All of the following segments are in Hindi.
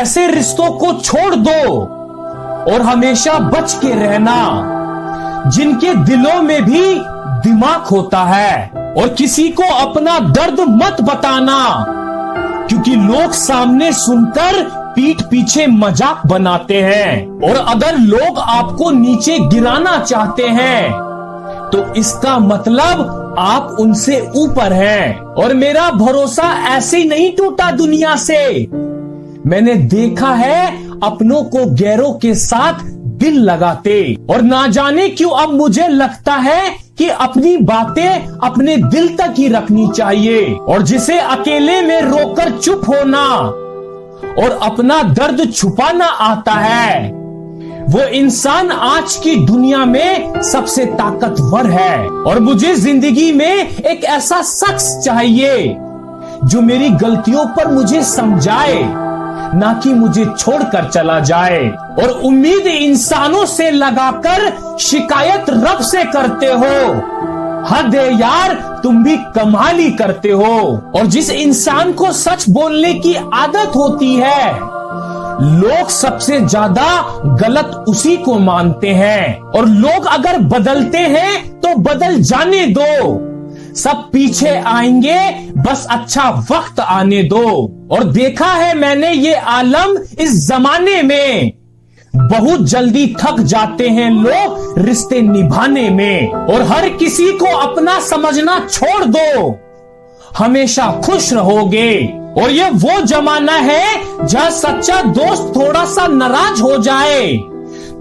ऐसे रिश्तों को छोड़ दो और हमेशा बच के रहना जिनके दिलों में भी दिमाग होता है। और किसी को अपना दर्द मत बताना, क्योंकि लोग सामने सुनकर पीठ पीछे मजाक बनाते हैं। और अगर लोग आपको नीचे गिराना चाहते हैं तो इसका मतलब आप उनसे ऊपर हैं। और मेरा भरोसा ऐसे ही नहीं टूटा दुनिया से। मैंने देखा है अपनों को गैरों के साथ दिल लगाते। और ना जाने क्यों अब मुझे लगता है कि अपनी बातें अपने दिल तक ही रखनी चाहिए। और जिसे अकेले में रोकर चुप होना और अपना दर्द छुपाना आता है, वो इंसान आज की दुनिया में सबसे ताकतवर है। और मुझे जिंदगी में एक ऐसा शख्स चाहिए जो मेरी गलतियों पर मुझे समझाए, ना कि मुझे छोड़कर चला जाए। और उम्मीद इंसानों से लगाकर शिकायत रब से करते हो। हद है यार, तुम भी कमाल ही करते हो। और जिस इंसान को सच बोलने की आदत होती है, लोग सबसे ज्यादा गलत उसी को मानते हैं। और लोग अगर बदलते हैं तो बदल जाने दो, सब पीछे आएंगे, बस अच्छा वक्त आने दो। और देखा है मैंने ये आलम इस जमाने में, बहुत जल्दी थक जाते हैं लोग रिश्ते निभाने में। और हर किसी को अपना समझना छोड़ दो, हमेशा खुश रहोगे। और ये वो जमाना है जहां सच्चा दोस्त थोड़ा सा नाराज हो जाए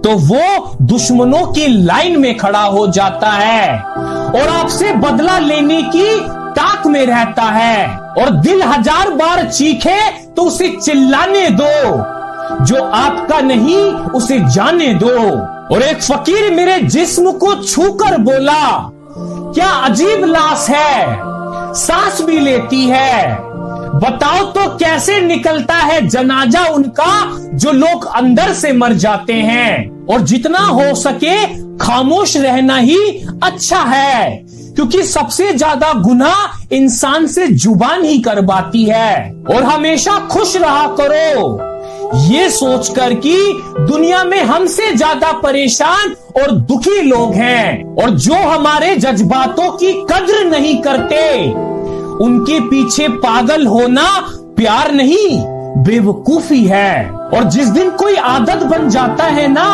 तो वो दुश्मनों की लाइन में खड़ा हो जाता है और आपसे बदला लेने की ताक में रहता है। और दिल 1000 बार चीखे तो उसे चिल्लाने दो, जो आपका नहीं उसे जाने दो। और एक फकीर मेरे जिस्म को छूकर बोला, क्या अजीब लाश है, सांस भी लेती है, बताओ तो कैसे निकलता है जनाजा उनका जो लोग अंदर से मर जाते हैं। और जितना हो सके खामोश रहना ही अच्छा है, क्योंकि सबसे ज्यादा गुनाह इंसान से जुबान ही करवाती है। और हमेशा खुश रहा करो, ये सोचकर कि दुनिया में हमसे ज्यादा परेशान और दुखी लोग हैं। और जो हमारे जज्बातों की कद्र नहीं करते, उनके पीछे पागल होना प्यार नहीं बेवकूफी है। और जिस दिन कोई आदत बन जाता है ना,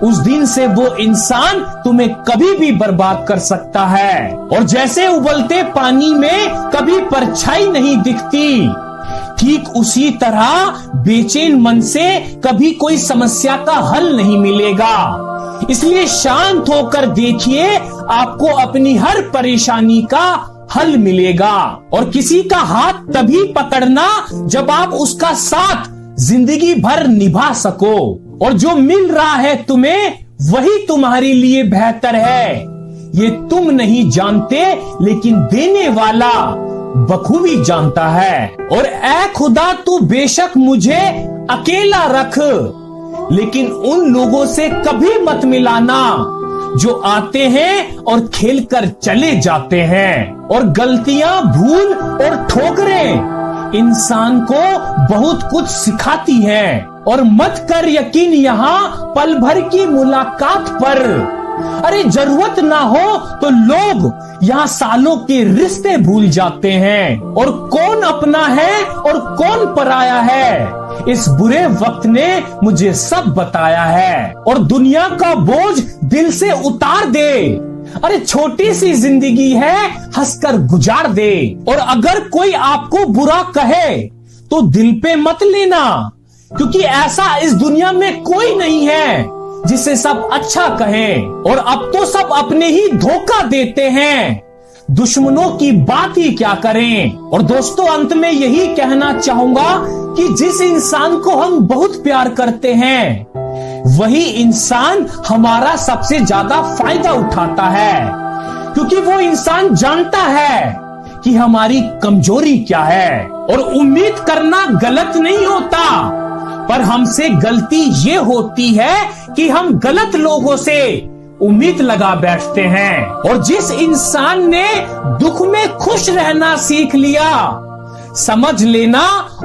उस दिन से वो इंसान तुम्हें कभी भी बर्बाद कर सकता है। और जैसे उबलते पानी में कभी परछाई नहीं दिखती, ठीक उसी तरह बेचैन मन से कभी कोई समस्या का हल नहीं मिलेगा। इसलिए शांत होकर देखिए, आपको अपनी हर परेशानी का हल मिलेगा। और किसी का हाथ तभी पकड़ना जब आप उसका साथ जिंदगी भर निभा सको। और जो मिल रहा है तुम्हें, वही तुम्हारे लिए बेहतर है। ये तुम नहीं जानते, लेकिन देने वाला बखूबी जानता है। और ऐ खुदा, तू बेशक मुझे अकेला रख, लेकिन उन लोगों से कभी मत मिलाना जो आते हैं और खेल कर चले जाते हैं। और गलतियां, भूल और ठोकरें इंसान को बहुत कुछ सिखाती हैं। और मत कर यकीन यहाँ पल भर की मुलाकात पर। अरे जरूरत ना हो तो लोग यहाँ सालों के रिश्ते भूल जाते हैं। और कौन अपना है और कौन पराया है, इस बुरे वक्त ने मुझे सब बताया है। और दुनिया का बोझ दिल से उतार दे। अरे छोटी सी जिंदगी है, हंसकर गुजार दे। और अगर कोई आपको बुरा कहे तो दिल पे मत लेना, क्योंकि ऐसा इस दुनिया में कोई नहीं है जिसे सब अच्छा कहें। और अब तो सब अपने ही धोखा देते हैं, दुश्मनों की बात ही क्या करें। और दोस्तों, अंत में यही कहना चाहूंगा कि जिस इंसान को हम बहुत प्यार करते हैं, वही इंसान हमारा सबसे ज्यादा फायदा उठाता है, क्योंकि वो इंसान जानता है कि हमारी कमजोरी क्या है। और उम्मीद करना गलत नहीं होता, पर हमसे गलती ये होती है कि हम गलत लोगों से उम्मीद लगा बैठते हैं। और जिस इंसान ने दुख में खुश रहना सीख लिया, समझ लेना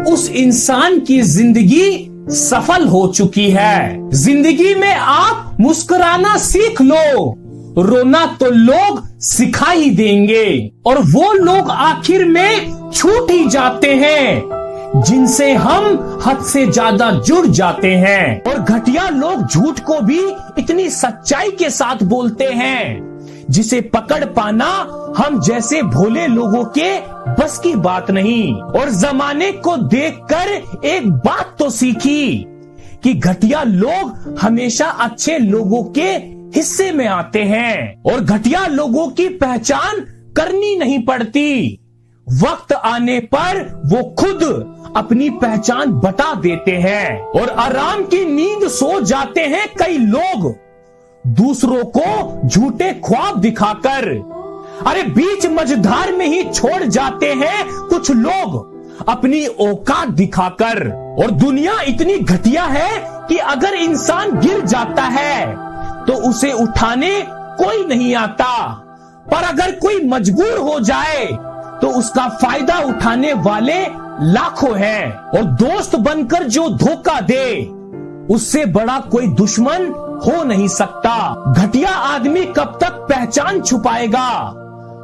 उस इंसान की जिंदगी सफल हो चुकी है। जिंदगी में आप मुस्कुराना सीख लो, रोना तो लोग सिखा ही देंगे, और वो लोग आखिर में छूट ही जाते हैं जिनसे हम हद से ज्यादा जुड़ जाते हैं। और घटिया लोग झूठ को भी इतनी सच्चाई के साथ बोलते हैं जिसे पकड़ पाना हम जैसे भोले लोगों के बस की बात नहीं। और जमाने को देखकर एक बात तो सीखी कि घटिया लोग हमेशा अच्छे लोगों के हिस्से में आते हैं, और घटिया लोगों की पहचान करनी नहीं पड़ती। वक्त आने पर वो खुद अपनी पहचान बता देते हैं, और आराम की नींद सो जाते हैं कई लोग दूसरों को झूठे ख्वाब दिखाकर। अरे बीच मझधार में ही छोड़ जाते हैं कुछ लोग अपनी औकात दिखाकर। और दुनिया इतनी घटिया है कि अगर इंसान गिर जाता है तो उसे उठाने कोई नहीं आता, पर अगर कोई मजबूर हो जाए तो उसका फायदा उठाने वाले लाखों हैं। और दोस्त बनकर जो धोखा दे उससे बड़ा कोई दुश्मन हो नहीं सकता। घटिया आदमी कब तक पहचान छुपाएगा?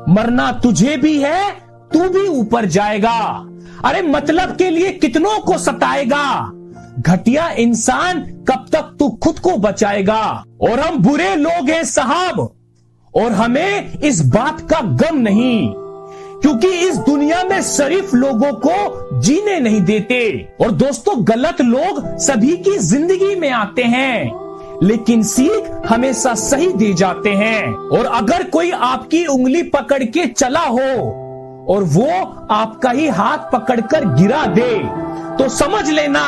मरना तुझे भी है, तू भी ऊपर जाएगा। अरे मतलब के लिए कितनों को सताएगा? घटिया इंसान कब तक तू खुद को बचाएगा? और हम बुरे लोग हैं साहब, और हमें इस बात का गम नहीं, क्योंकि इस दुनिया में शरीफ लोगों को जीने नहीं देते। और दोस्तों, गलत लोग सभी की जिंदगी में आते हैं, लेकिन सीख हमेशा सही दे जाते हैं। और अगर कोई आपकी उंगली पकड़ के चला हो और वो आपका ही हाथ पकड़कर गिरा दे, तो समझ लेना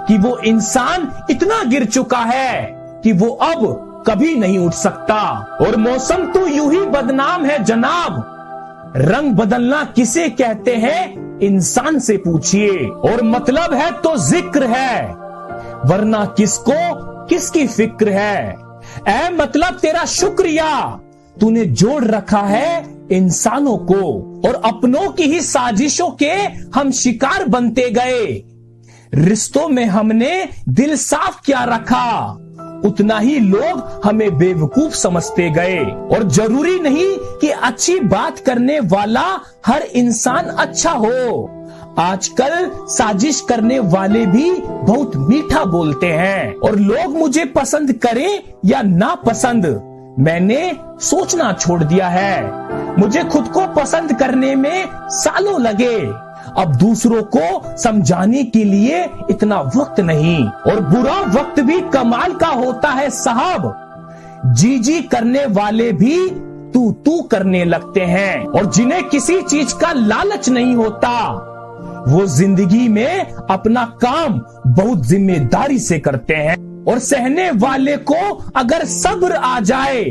कि वो इंसान इतना गिर चुका है कि वो अब कभी नहीं उठ सकता। और मौसम तो यूं ही बदनाम है जनाब, रंग बदलना किसे कहते हैं इंसान से पूछिए। और मतलब है तो जिक्र है, वरना किसको किसकी फिक्र है। ऐ मतलब तेरा शुक्रिया, तूने जोड़ रखा है इंसानों को, और अपनों की ही साजिशों के हम शिकार बनते गए। रिश्तों में हमने दिल साफ क्या रखा, उतना ही लोग हमें बेवकूफ समझते गए। और जरूरी नहीं कि अच्छी बात करने वाला हर इंसान अच्छा हो। आजकल साजिश करने वाले भी बहुत मीठा बोलते हैं। और लोग मुझे पसंद करें या ना पसंद, मैंने सोचना छोड़ दिया है। मुझे खुद को पसंद करने में सालों लगे, अब दूसरों को समझाने के लिए इतना वक्त नहीं। और बुरा वक्त भी कमाल का होता है साहब, जी जी करने वाले भी तू तू करने लगते हैं। और जिन्हें किसी चीज का लालच नहीं होता, वो जिंदगी में अपना काम बहुत जिम्मेदारी से करते हैं। और सहने वाले को अगर सब्र आ जाए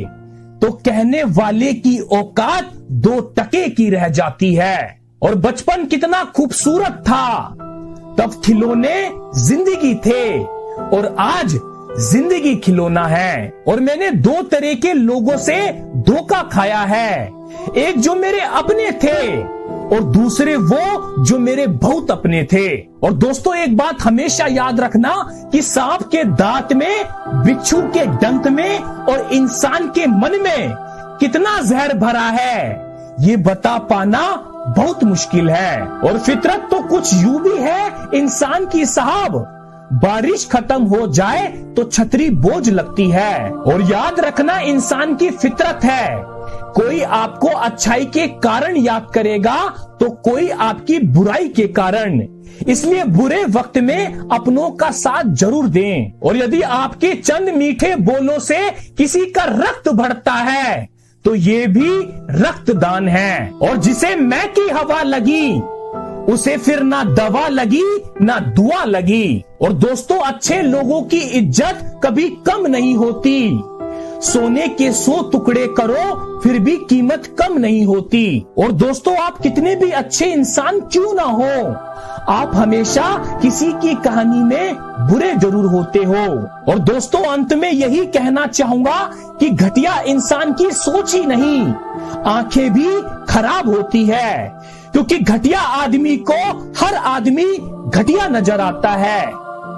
तो कहने वाले की औकात 2 टके की रह जाती है। और बचपन कितना खूबसूरत था, तब खिलौने जिंदगी थे, और आज जिंदगी खिलौना है। और मैंने 2 तरह के लोगों से धोखा खाया है, एक जो मेरे अपने थे और दूसरे वो जो मेरे बहुत अपने थे। और दोस्तों, एक बात हमेशा याद रखना कि सांप के दांत में, बिच्छू के डंक में और इंसान के मन में कितना जहर भरा है, ये बता पाना बहुत मुश्किल है। और फितरत तो कुछ यूं भी है इंसान की साहब, बारिश खत्म हो जाए तो छतरी बोझ लगती है। और याद रखना, इंसान की फितरत है, कोई आपको अच्छाई के कारण याद करेगा तो कोई आपकी बुराई के कारण। इसलिए बुरे वक्त में अपनों का साथ जरूर दें। और यदि आपके चंद मीठे बोलों से किसी का रक्त बढ़ता है तो ये भी रक्तदान है। और जिसे मैं की हवा लगी उसे फिर ना दवा लगी ना दुआ लगी। और दोस्तों, अच्छे लोगों की इज्जत कभी कम नहीं होती। सोने के 100 टुकड़े करो फिर भी कीमत कम नहीं होती। और दोस्तों, आप कितने भी अच्छे इंसान क्यों ना हो, आप हमेशा किसी की कहानी में बुरे जरूर होते हो। और दोस्तों, अंत में यही कहना चाहूंगा कि घटिया इंसान की सोच ही नहीं, आंखें भी खराब होती है, क्योंकि घटिया आदमी को हर आदमी घटिया नजर आता है।